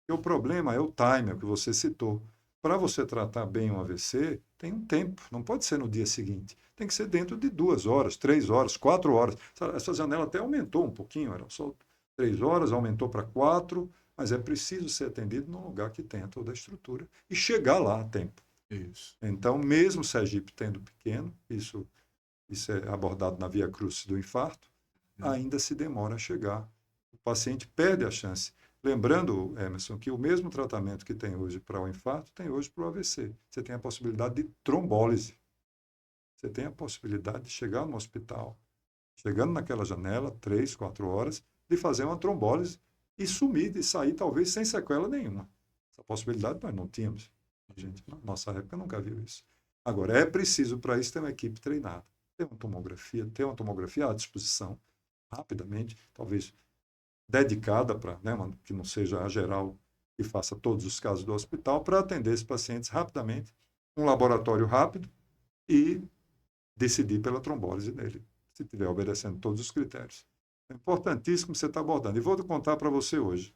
B: E o problema é o timer que você citou. Para você tratar bem um AVC, tem um tempo, não pode ser no dia seguinte. Tem que ser dentro de 2 horas, 3 horas, 4 horas. Essa janela até aumentou um pouquinho, eram só 3 horas, aumentou para 4, mas é preciso ser atendido num lugar que tenha toda a estrutura e chegar lá a tempo.
A: Isso.
B: Então, mesmo Sergipe tendo pequeno, isso é abordado na via crucis do infarto, ainda se demora a chegar. O paciente perde a chance. Lembrando, Emerson, que o mesmo tratamento que tem hoje para o infarto, tem hoje para o AVC. Você tem a possibilidade de trombólise. Você tem a possibilidade de chegar no hospital, chegando naquela janela, 3, 4 horas, de fazer uma trombólise e sumir, de sair talvez sem sequela nenhuma. Essa possibilidade nós não tínhamos. A gente, na nossa época, nunca viu isso. Agora, é preciso para isso ter uma equipe treinada. Ter uma tomografia à disposição, rapidamente, talvez dedicada para, né, que não seja a geral e faça todos os casos do hospital, para atender esses pacientes rapidamente, um laboratório rápido e decidir pela trombólise nele, se estiver obedecendo todos os critérios. É importantíssimo que você está abordando. E vou contar para você hoje.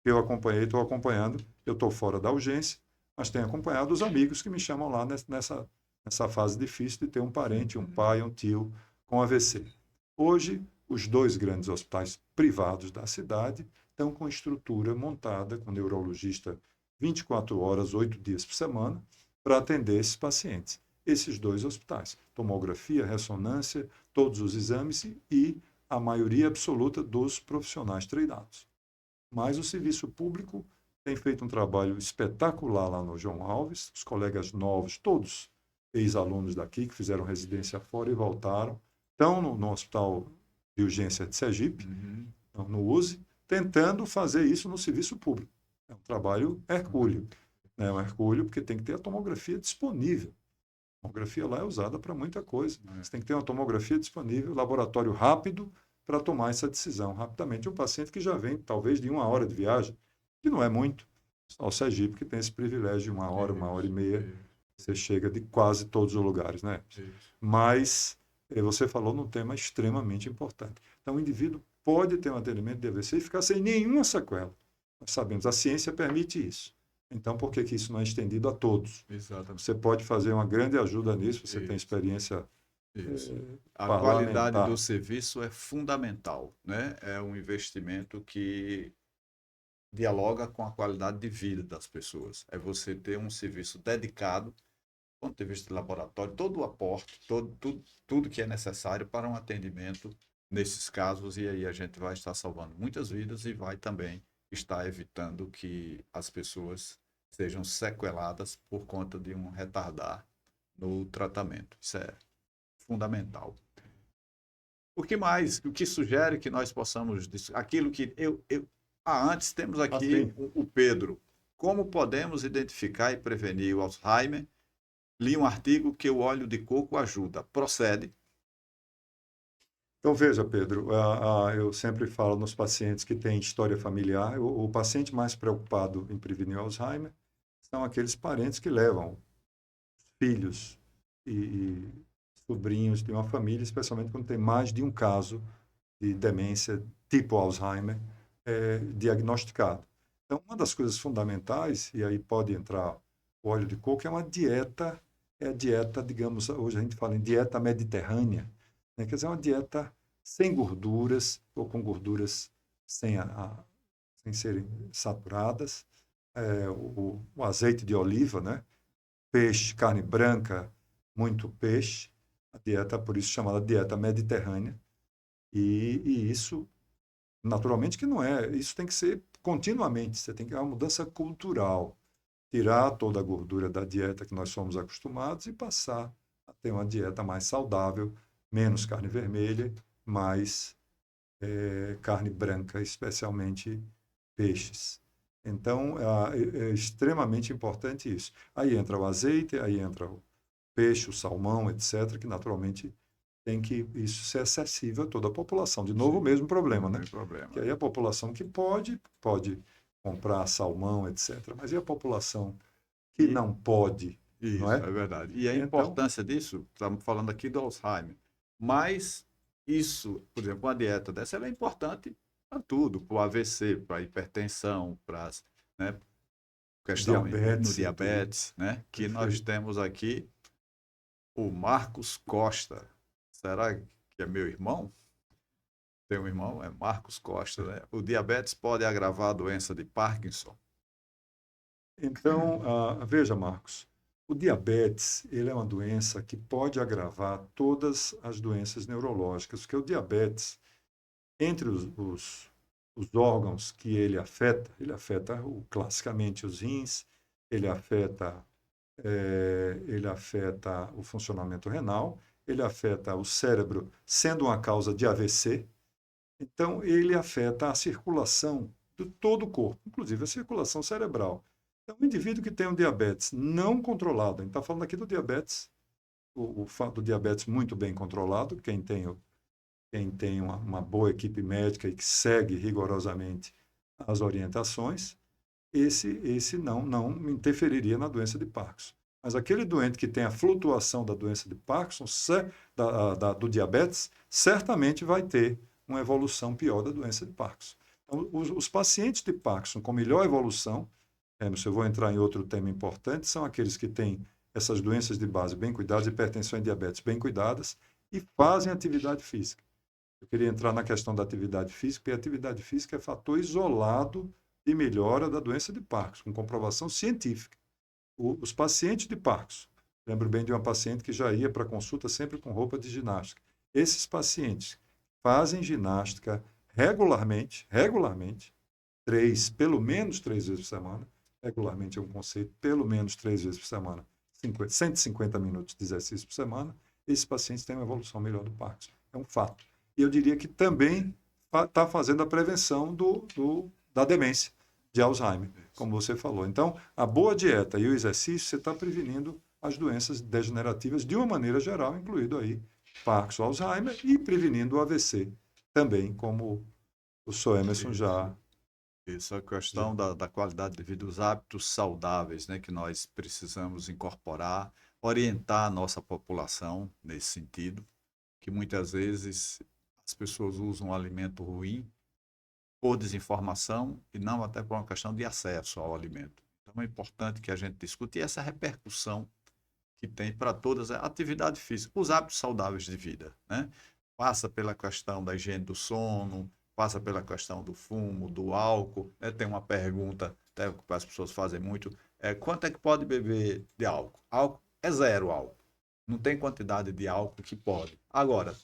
B: Eu estou acompanhando, eu estou fora da urgência, mas tenho acompanhado os amigos que me chamam lá nessa fase difícil de ter um parente, um pai, um tio com AVC. Hoje, os 2 grandes hospitais privados da cidade estão com estrutura montada, com neurologista 24 horas, 8 dias por semana, para atender esses pacientes. Esses 2 hospitais, tomografia, ressonância, todos os exames e a maioria absoluta dos profissionais treinados. Mas o serviço público tem feito um trabalho espetacular lá no João Alves, os colegas novos, todos ex-alunos daqui, que fizeram residência fora e voltaram, estão no Hospital de Urgência de Sergipe, no USE, tentando fazer isso no serviço público. É um trabalho hercúleo. É um hercúleo porque tem que ter a tomografia disponível. A tomografia lá é usada para muita coisa. Você tem que ter uma tomografia disponível, laboratório rápido, para tomar essa decisão rapidamente. Um paciente que já vem, talvez, de 1 hora de viagem, que não é muito, só o Sergipe que tem esse privilégio de 1 hora, 1 hora e meia Você chega de quase todos os lugares, né?
A: Isso.
B: Mas você falou num tema extremamente importante. Então, o indivíduo pode ter um atendimento de AVC e ficar sem nenhuma sequela. Nós sabemos, a ciência permite isso. Então, por que que isso não é estendido a todos?
A: Exatamente.
B: Você pode fazer uma grande ajuda nisso, você tem
A: Isso.
B: experiência
A: Isso. A qualidade do
B: parlamentar.
A: serviço é fundamental, né? É um investimento que dialoga com a qualidade de vida das pessoas. É você ter um serviço dedicado, do ponto de vista de laboratório, todo o aporte, tudo que é necessário para um atendimento nesses casos, e aí a gente vai estar salvando muitas vidas e vai também estar evitando que as pessoas sejam sequeladas por conta de um retardar no tratamento. Isso é fundamental. O que mais? O que sugere que nós possamos. Aquilo que antes temos aqui
B: Assim,
A: o Pedro. Como podemos identificar e prevenir o Alzheimer? Li um artigo que o óleo de coco ajuda. Procede.
B: então, veja, Pedro, eu sempre falo nos pacientes que têm história familiar, o paciente mais preocupado em prevenir o Alzheimer são aqueles parentes que levam filhos e sobrinhos de uma família, especialmente quando tem mais de um caso de demência tipo Alzheimer diagnosticado. Então, uma das coisas fundamentais, e aí pode entrar o óleo de coco, é a dieta, digamos, hoje a gente fala em dieta mediterrânea, né? Quer dizer, uma dieta sem gorduras, ou com gorduras sem, sem serem saturadas, o azeite de oliva, né? Peixe, carne branca, muito peixe, a dieta, por isso chamada dieta mediterrânea, e isso, naturalmente que não é, isso tem que ser continuamente, você tem que ter uma mudança cultural, tirar toda a gordura da dieta que nós somos acostumados e passar a ter uma dieta mais saudável, menos carne vermelha, mais carne branca, especialmente peixes. Então, é extremamente importante isso. Aí entra o azeite, aí entra o peixe, o salmão, etc., que naturalmente tem que isso ser acessível a toda a população. De novo, o
A: Sim,
B: mesmo problema,
A: não
B: né?
A: tem problema.
B: Que aí a população que pode comprar salmão, etc. Mas e a população que
A: E
B: não pode, não
A: isso,
B: é?
A: é verdade. E a
B: Então,
A: importância disso, estamos falando aqui do Alzheimer, mas isso, por exemplo, uma dieta dessa, ela é importante para tudo, para o AVC, para a hipertensão, para, né, questão no
B: diabetes e tudo,
A: diabetes, né? Que nós
B: perfeito.
A: temos aqui o Marcos Costa. Será que é meu irmão? Tem um irmão, é Marcos Costa, né? O diabetes pode agravar a doença de Parkinson?
B: Então, veja, Marcos, o diabetes, ele é uma doença que pode agravar todas as doenças neurológicas, porque o diabetes, entre os órgãos que ele afeta classicamente os rins, ele afeta o funcionamento renal, ele afeta o cérebro, sendo uma causa de AVC, então ele afeta a circulação de todo o corpo, inclusive a circulação cerebral. Então, o indivíduo que tem um diabetes não controlado, a gente está falando aqui do diabetes, do diabetes muito bem controlado, quem tem uma boa equipe médica e que segue rigorosamente as orientações, esse não interferiria na doença de Parkinson. Mas aquele doente que tem a flutuação da doença de Parkinson, do diabetes, certamente vai ter uma evolução pior da doença de Parkinson. Então, os pacientes de Parkinson com melhor evolução, se eu vou entrar em outro tema importante, são aqueles que têm essas doenças de base bem cuidadas, hipertensão e diabetes bem cuidadas, e fazem atividade física. Eu queria entrar na questão da atividade física, porque a atividade física é fator isolado de melhora da doença de Parkinson, com comprovação científica. Os pacientes de Parkinson, lembro bem de uma paciente que já ia para consulta sempre com roupa de ginástica. Esses pacientes fazem ginástica regularmente, pelo menos 3 vezes por semana. Regularmente é um conceito, pelo menos 3 vezes por semana, 150 minutos de exercício por semana. Esses pacientes têm uma evolução melhor do Parkinson. É um fato. E eu diria que também está fazendo a prevenção da demência de Alzheimer, como você falou. Então, a boa dieta e o exercício, você está prevenindo as doenças degenerativas de uma maneira geral, incluído aí Parkinson, Alzheimer e prevenindo o AVC também, como o Sr. Emerson já
A: Isso é a questão da qualidade de vida, dos hábitos saudáveis, né, que nós precisamos incorporar, orientar a nossa população nesse sentido, que muitas vezes as pessoas usam um alimento ruim por desinformação e não até por uma questão de acesso ao alimento. Então é importante que a gente discute essa repercussão que tem para todas a atividade física, os hábitos saudáveis de vida, né? Passa pela questão da higiene do sono, passa pela questão do fumo, do álcool, né? Tem uma pergunta até que as pessoas fazem muito, quanto é que pode beber de álcool? Álcool é zero álcool. Não tem quantidade de álcool que pode. Agora,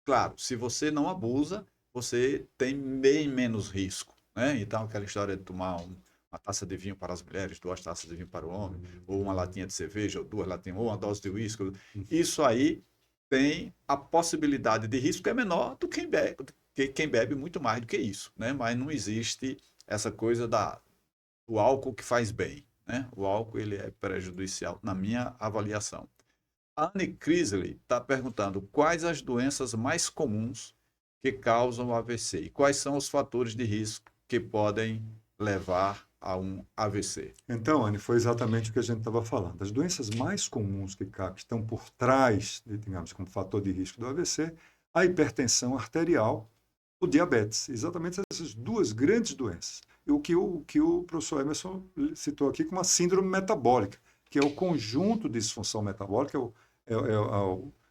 A: claro, se você não abusa, você tem bem menos risco, né? Então, aquela história de tomar uma taça de vinho para as mulheres, 2 taças de vinho para o homem, ou uma latinha de cerveja, ou 2 latinhas, ou uma dose de uísque, isso aí tem a possibilidade de risco que é menor do que quem bebe muito mais do que isso, né? Mas não existe essa coisa do álcool que faz bem, né? O álcool ele é prejudicial na minha avaliação. A Anne Crisley está perguntando quais as doenças mais comuns que causam AVC e quais são os fatores de risco que podem levar a um AVC.
B: Então, Anne, foi exatamente o que a gente estava falando. As doenças mais comuns que estão por trás, digamos, como fator de risco do AVC, a hipertensão arterial, o diabetes. Exatamente essas duas grandes doenças. E o que o professor Emerson citou aqui como a síndrome metabólica, que é o conjunto de disfunção metabólica,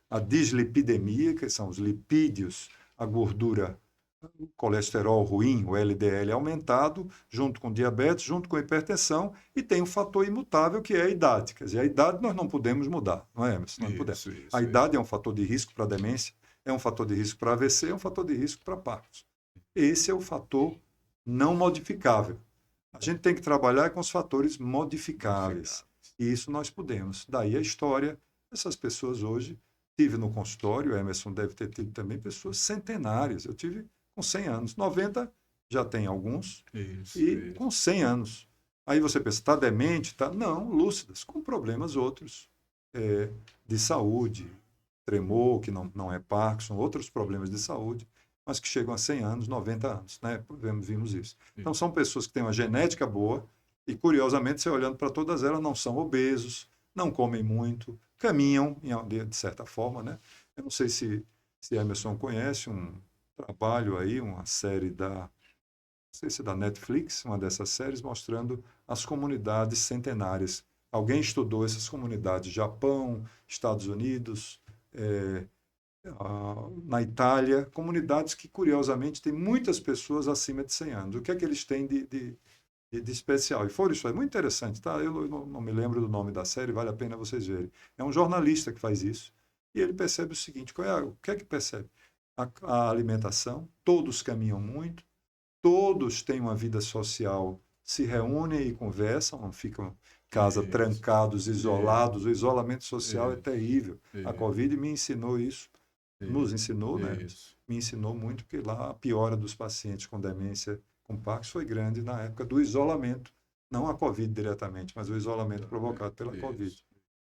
B: a dislipidemia, que são os lipídios, a gordura, o colesterol ruim, o LDL aumentado, junto com diabetes, junto com hipertensão, e tem um fator imutável que é a idade. Quer dizer, a idade nós não podemos mudar, não é, Emerson? Não podemos. A idade é um fator de risco para demência, é um fator de risco para AVC, é um fator de risco para Parkinson. Esse é o fator não modificável. A gente tem que trabalhar com os fatores modificáveis. E isso nós podemos. Daí a história, essas pessoas hoje, tive no consultório, o Emerson deve ter tido também pessoas centenárias. Eu tive com 100 anos. 90 já tem alguns, e com 100 anos. Aí você pensa, está demente? Tá? Não, lúcidas, com problemas outros de saúde, tremor, que não é Parkinson, outros problemas de saúde, mas que chegam a 100 anos, 90 anos, né? Vimos isso. Então, são pessoas que têm uma genética boa e, curiosamente, você olhando para todas elas, não são obesos, não comem muito, caminham, de certa forma, né? Eu não sei se Emerson conhece um trabalho aí, uma série não sei se da Netflix, uma dessas séries, mostrando as comunidades centenárias. Alguém estudou essas comunidades, Japão, Estados Unidos, na Itália, comunidades que, curiosamente, têm muitas pessoas acima de 100 anos. O que é que eles têm de especial? E foram isso, é muito interessante, tá? Eu não me lembro do nome da série, vale a pena vocês verem. É um jornalista que faz isso, e ele percebe o seguinte, o que é que percebe? A alimentação, todos caminham muito, todos têm uma vida social, se reúnem e conversam, não ficam em casa trancados, isolados. O isolamento social é terrível. A Covid me ensinou isso, nos ensinou, né? Me ensinou muito, porque lá a piora dos pacientes com demência, com Parkinson, foi grande na época do isolamento. Não a Covid diretamente, mas o isolamento provocado pela Covid.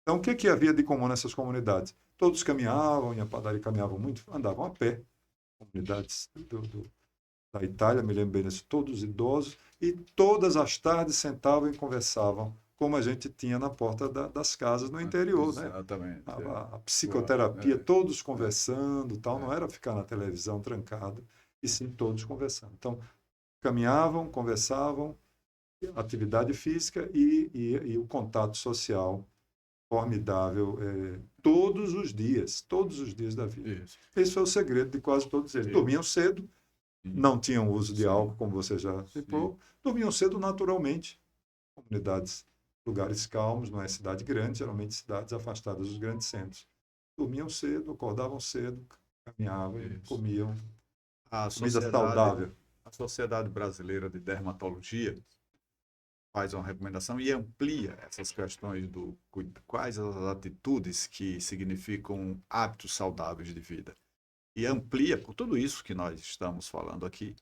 B: Então, o que havia de comum nessas comunidades? Todos caminhavam, em a padaria caminhavam muito, andavam a pé. Comunidades da Itália, me lembro bem disso, todos idosos, e todas as tardes sentavam e conversavam, como a gente tinha na porta das casas no interior,
A: Exatamente.
B: Né? A psicoterapia, todos conversando, tal, não era ficar na televisão trancado, e sim todos conversando. Então, caminhavam, conversavam, atividade física e o contato social formidável todos os dias da vida.
A: Isso.
B: Esse foi o segredo de quase todos eles. Dormiam cedo, não tinham uso de álcool, como você já citou, dormiam cedo naturalmente. Comunidades, lugares calmos, não é cidade grande, geralmente cidades afastadas dos grandes centros. Dormiam cedo, acordavam cedo, caminhavam e comiam comida saudável.
A: A Sociedade Brasileira de Dermatologia faz uma recomendação e amplia essas questões do quais as atitudes que significam hábitos saudáveis de vida. E amplia por tudo isso que nós estamos falando aqui.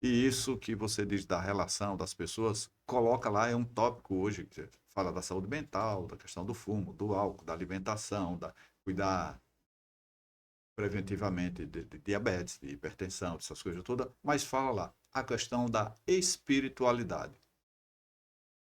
A: E isso que você diz da relação das pessoas, coloca lá, é um tópico hoje que fala da saúde mental, da questão do fumo, do álcool, da alimentação, da cuidar preventivamente de diabetes, de hipertensão, dessas coisas todas, mas fala lá, a questão da espiritualidade.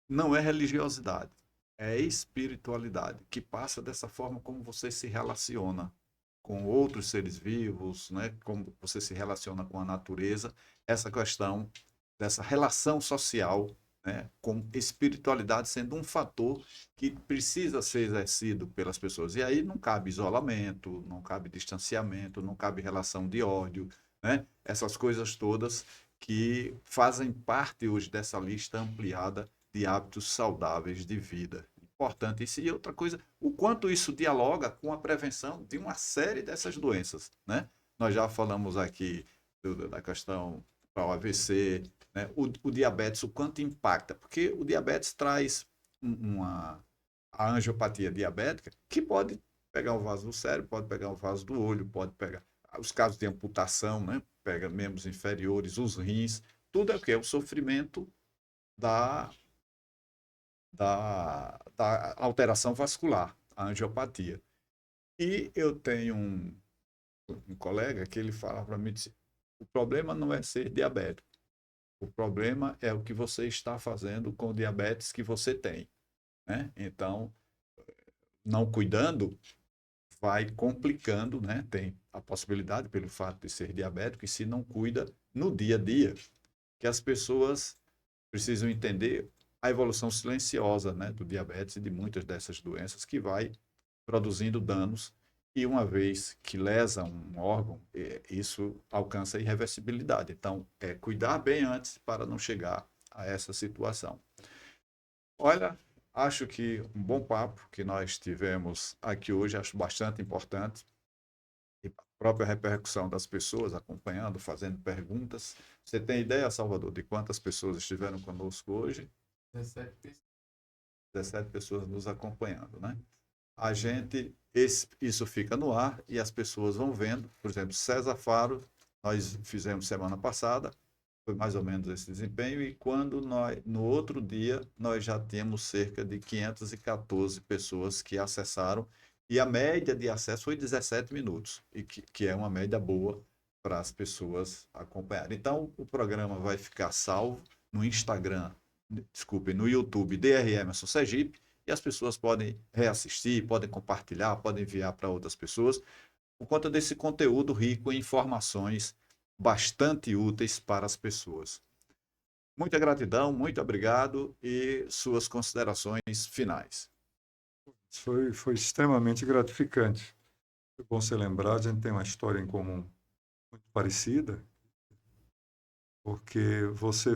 A: Não é religiosidade, é espiritualidade, que passa dessa forma como você se relaciona com outros seres vivos, né? Como você se relaciona com a natureza, essa questão dessa relação social, né? Com espiritualidade sendo um fator que precisa ser exercido pelas pessoas. E aí não cabe isolamento, não cabe distanciamento, não cabe relação de ódio, né? Essas coisas todas que fazem parte hoje dessa lista ampliada de hábitos saudáveis de vida. Importante isso. E outra coisa, o quanto isso dialoga com a prevenção de uma série dessas doenças, né? Nós já falamos aqui da questão para o AVC, né? O diabetes, o quanto impacta, porque o diabetes traz a angiopatia diabética, que pode pegar o vaso do cérebro, pode pegar o vaso do olho, pode pegar os casos de amputação, né? Pega membros inferiores, os rins, tudo é o que? É o sofrimento da da alteração vascular, a angiopatia. E eu tenho um colega que ele fala para mim, disse, o problema não é ser diabético, o problema é o que você está fazendo com o diabetes que você tem, né? Então, não cuidando, vai complicando, né? Tem a possibilidade, pelo fato de ser diabético, e se não cuida no dia a dia, que as pessoas precisam entender a evolução silenciosa, né, do diabetes e de muitas dessas doenças que vai produzindo danos e uma vez que lesa um órgão, isso alcança a irreversibilidade. Então, é cuidar bem antes para não chegar a essa situação. Olha, acho que um bom papo que nós tivemos aqui hoje, acho bastante importante. E a própria repercussão das pessoas acompanhando, fazendo perguntas. Você tem ideia, Salvador, de quantas pessoas estiveram conosco hoje? 17 pessoas nos acompanhando, né? A gente, isso fica no ar e as pessoas vão vendo. Por exemplo, César Faro, nós fizemos semana passada, foi mais ou menos esse desempenho, e quando nós, no outro dia, nós já tínhamos cerca de 514 pessoas que acessaram, e a média de acesso foi 17 minutos, e que é uma média boa para as pessoas acompanharem. Então, o programa vai ficar salvo no Instagram, desculpe, no YouTube DRE Emerson Sergipe, e as pessoas podem reassistir, podem compartilhar, podem enviar para outras pessoas, por conta desse conteúdo rico em informações bastante úteis para as pessoas. Muita gratidão, muito obrigado e suas considerações finais.
B: Foi extremamente gratificante. Foi bom ser lembrado, a gente tem uma história em comum muito parecida, porque você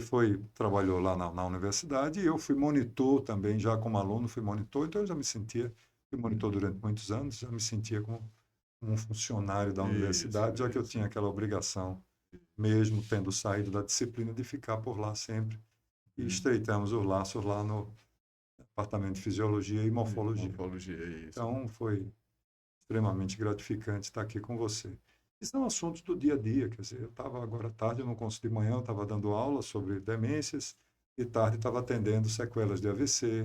B: trabalhou lá na universidade e eu fui monitor também, já como aluno fui monitor, então eu já me sentia, fui monitor durante muitos anos, já me sentia como um funcionário da universidade, já que eu tinha aquela obrigação, mesmo tendo saído da disciplina, de ficar por lá sempre. E estreitamos os laços lá no Departamento de Fisiologia e Morfologia. Então, foi extremamente gratificante estar aqui com você. E são assuntos do dia a dia, quer dizer, eu estava agora à tarde, no curso de manhã, eu estava dando aula sobre demências, e tarde estava atendendo sequelas de AVC,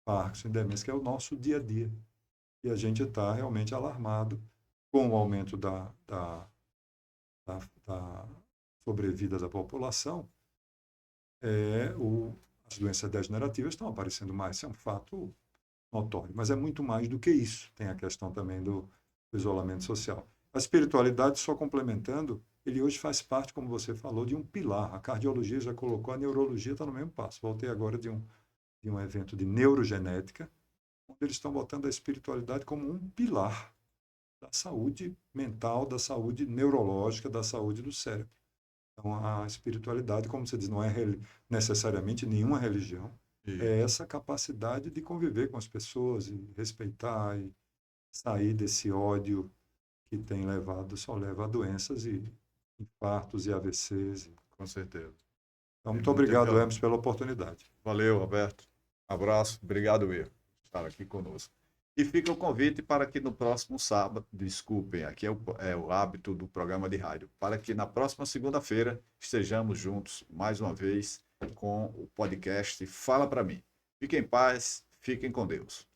B: Parkinson e demência, que é o nosso dia a dia. E a gente está realmente alarmado com o aumento da sobrevida da população. As doenças degenerativas estão aparecendo mais, isso é um fato notório, mas é muito mais do que isso. Tem a questão também do isolamento social. A espiritualidade, só complementando, ele hoje faz parte, como você falou, de um pilar. A cardiologia já colocou, a neurologia está no mesmo passo. Voltei agora de um evento de neurogenética, onde eles estão botando a espiritualidade como um pilar da saúde mental, da saúde neurológica, da saúde do cérebro. Então, a espiritualidade, como você diz, não é necessariamente nenhuma religião, é essa capacidade de conviver com as pessoas e respeitar e sair desse ódio que tem levado, só leva a doenças e infartos e AVCs.
A: Com certeza.
B: Então, muito obrigado, Emerson, pela oportunidade.
A: Valeu, Roberto. Abraço. Obrigado, eu, por estar aqui conosco. E fica o convite para que no próximo sábado, desculpem, aqui é o hábito do programa de rádio, para que na próxima segunda-feira estejamos juntos mais uma vez com o podcast Fala Para Mim. Fiquem em paz, fiquem com Deus.